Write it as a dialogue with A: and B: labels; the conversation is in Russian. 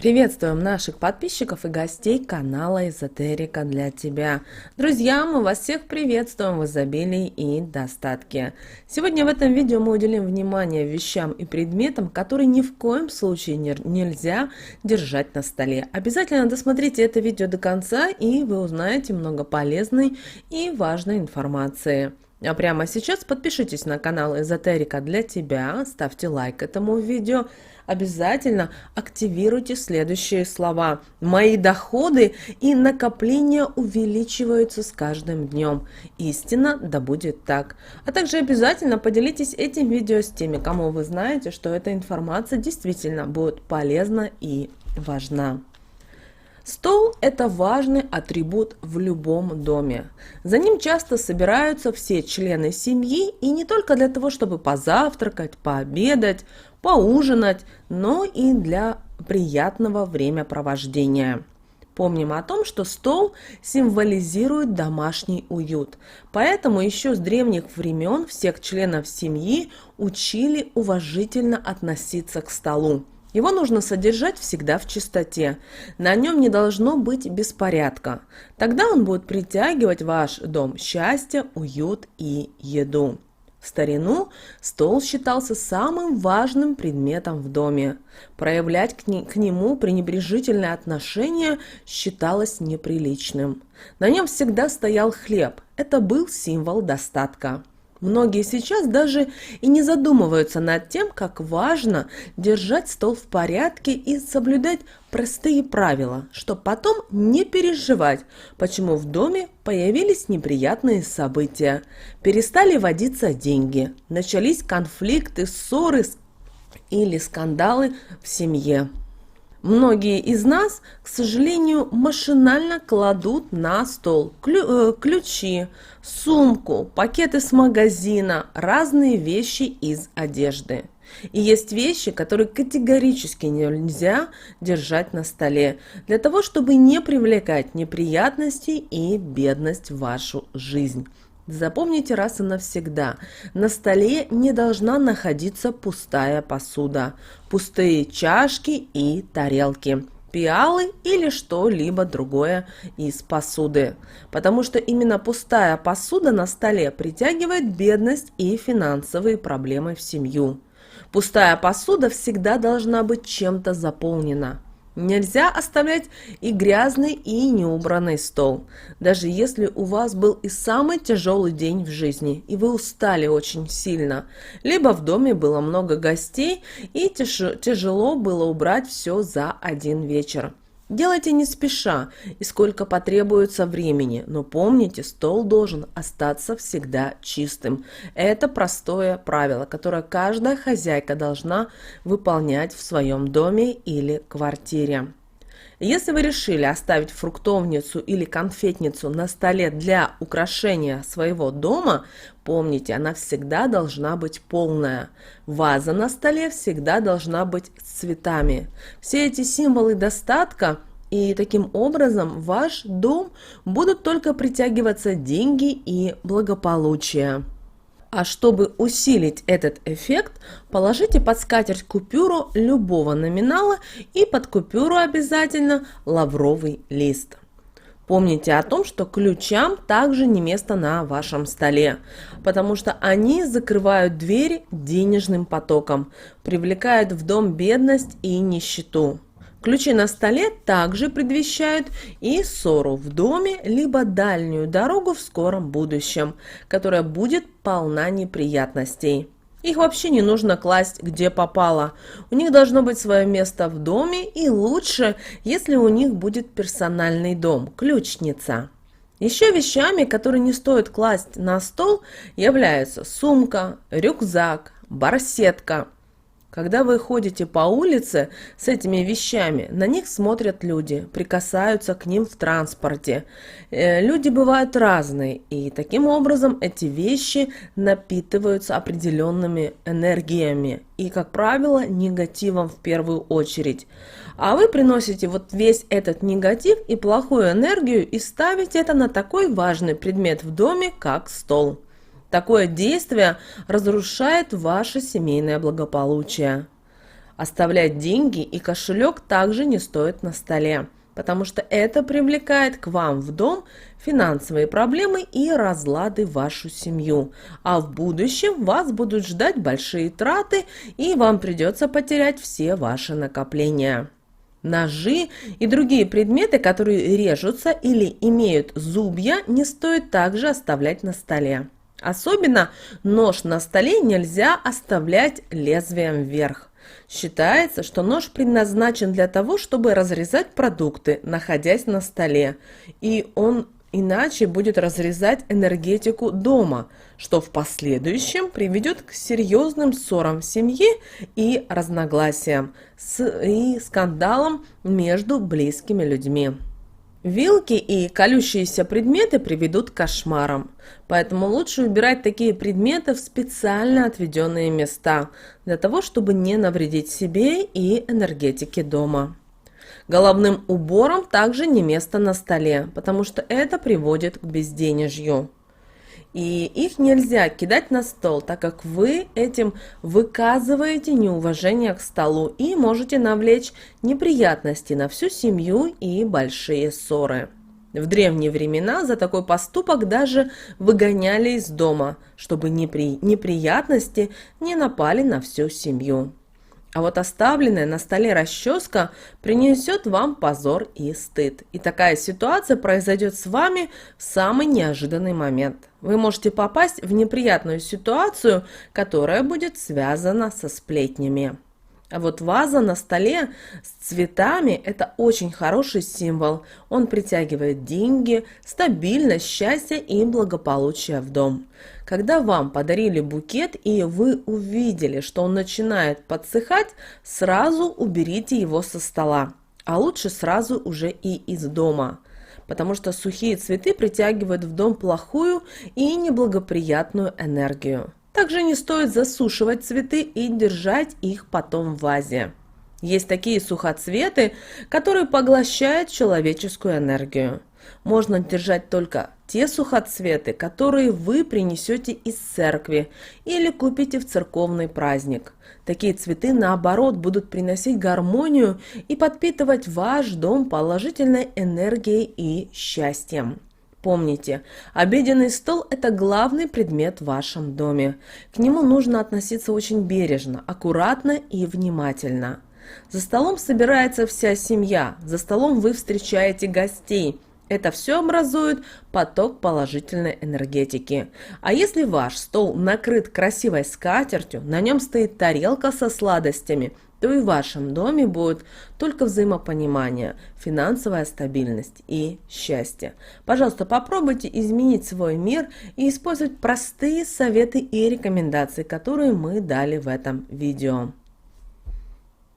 A: Приветствуем наших подписчиков и гостей канала Эзотерика для тебя. Друзья, мы вас всех приветствуем в изобилии и достатке. Сегодня в этом видео мы уделим внимание вещам и предметам, которые ни в коем случае нельзя держать на столе. Обязательно досмотрите это видео до конца, и вы узнаете много полезной и важной информации. А прямо сейчас подпишитесь на канал Эзотерика для тебя, ставьте лайк этому видео. Обязательно активируйте следующие слова. Мои доходы и накопления увеличиваются с каждым днем. Истинно, да будет так. А также обязательно поделитесь этим видео с теми, кому вы знаете, что эта информация действительно будет полезна и важна. Стол – это важный атрибут в любом доме. За ним часто собираются все члены семьи, и не только для того, чтобы позавтракать, пообедать, поужинать, но и для приятного времяпровождения. Помним о том, что стол символизирует домашний уют, поэтому еще с древних времен всех членов семьи учили уважительно относиться к столу. Его нужно содержать всегда в чистоте. На нем не должно быть беспорядка. Тогда он будет притягивать в ваш дом счастье, уют и еду. В старину стол считался самым важным предметом в доме. Проявлять к нему пренебрежительное отношение считалось неприличным. На нем всегда стоял хлеб. Это был символ достатка. Многие сейчас даже и не задумываются над тем, как важно держать стол в порядке и соблюдать простые правила, чтобы потом не переживать, почему в доме появились неприятные события, перестали водиться деньги, начались конфликты, ссоры или скандалы в семье. Многие из нас, к сожалению, машинально кладут на стол ключи, сумку, пакеты с магазина, разные вещи из одежды. И есть вещи, которые категорически нельзя держать на столе, для того, чтобы не привлекать неприятности и бедность в вашу жизнь. Запомните раз и навсегда, на столе не должна находиться пустая посуда, пустые чашки и тарелки, пиалы или что-либо другое из посуды. Потому что именно пустая посуда на столе притягивает бедность и финансовые проблемы в семью. Пустая посуда всегда должна быть чем-то заполнена. Нельзя оставлять и грязный, и неубранный стол. Даже если у вас был и самый тяжелый день в жизни, и вы устали очень сильно, либо в доме было много гостей, и тяжело было убрать все за один вечер. Делайте не спеша и сколько потребуется времени, но помните, стол должен остаться всегда чистым. Это простое правило, которое каждая хозяйка должна выполнять в своем доме или квартире. Если вы решили оставить фруктовницу или конфетницу на столе для украшения своего дома, помните, она всегда должна быть полная. Ваза на столе всегда должна быть с цветами. Все эти символы достатка, и таким образом в ваш дом будут только притягиваться деньги и благополучие. А чтобы усилить этот эффект, положите под скатерть купюру любого номинала и под купюру обязательно лавровый лист. Помните о том, что ключам также не место на вашем столе, потому что они закрывают двери денежным потоком, привлекают в дом бедность и нищету. Ключи на столе также предвещают и ссору в доме, либо дальнюю дорогу в скором будущем, которая будет полна неприятностей. Их вообще не нужно класть где попало. У них должно быть свое место в доме, и лучше, если у них будет персональный дом, ключница. Еще вещами, которые не стоит класть на стол, являются сумка, рюкзак, барсетка. Когда вы ходите по улице с этими вещами, на них смотрят люди, прикасаются к ним в транспорте. Люди бывают разные, и таким образом эти вещи напитываются определенными энергиями и, как правило, негативом в первую очередь. А вы приносите вот весь этот негатив и плохую энергию и ставите это на такой важный предмет в доме, как стол. Такое действие разрушает ваше семейное благополучие. Оставлять деньги и кошелек также не стоит на столе, потому что это привлекает к вам в дом финансовые проблемы и разлады в вашу семью. А в будущем вас будут ждать большие траты, и вам придется потерять все ваши накопления. Ножи и другие предметы, которые режутся или имеют зубья, не стоит также оставлять на столе. Особенно нож на столе нельзя оставлять лезвием вверх. Считается, что нож предназначен для того, чтобы разрезать продукты, находясь на столе, и он иначе будет разрезать энергетику дома, что в последующем приведет к серьезным ссорам в семье и разногласиям, и скандалам между близкими людьми. Вилки и колющиеся предметы приведут к кошмарам, поэтому лучше убирать такие предметы в специально отведенные места, для того, чтобы не навредить себе и энергетике дома. Головным уборам также не место на столе, потому что это приводит к безденежью. И их нельзя кидать на стол, так как вы этим выказываете неуважение к столу и можете навлечь неприятности на всю семью и большие ссоры. В древние времена за такой поступок даже выгоняли из дома, чтобы неприятности не напали на всю семью. А вот оставленная на столе расческа принесет вам позор и стыд. И такая ситуация произойдет с вами в самый неожиданный момент. Вы можете попасть в неприятную ситуацию, которая будет связана со сплетнями. А вот ваза на столе с цветами – это очень хороший символ. Он притягивает деньги, стабильность, счастье и благополучие в дом. Когда вам подарили букет и вы увидели, что он начинает подсыхать, сразу уберите его со стола. А лучше сразу уже и из дома. Потому что сухие цветы притягивают в дом плохую и неблагоприятную энергию. Также не стоит засушивать цветы и держать их потом в вазе. Есть такие сухоцветы, которые поглощают человеческую энергию. Можно держать только те сухоцветы, которые вы принесете из церкви или купите в церковный праздник. Такие цветы, наоборот, будут приносить гармонию и подпитывать ваш дом положительной энергией и счастьем. Помните, обеденный стол – это главный предмет в вашем доме. К нему нужно относиться очень бережно, аккуратно и внимательно. За столом собирается вся семья, за столом вы встречаете гостей. Это все образует поток положительной энергетики. А если ваш стол накрыт красивой скатертью, на нем стоит тарелка со сладостями, то и в вашем доме будет только взаимопонимание, финансовая стабильность и счастье. Пожалуйста, попробуйте изменить свой мир и использовать простые советы и рекомендации, которые мы дали в этом видео.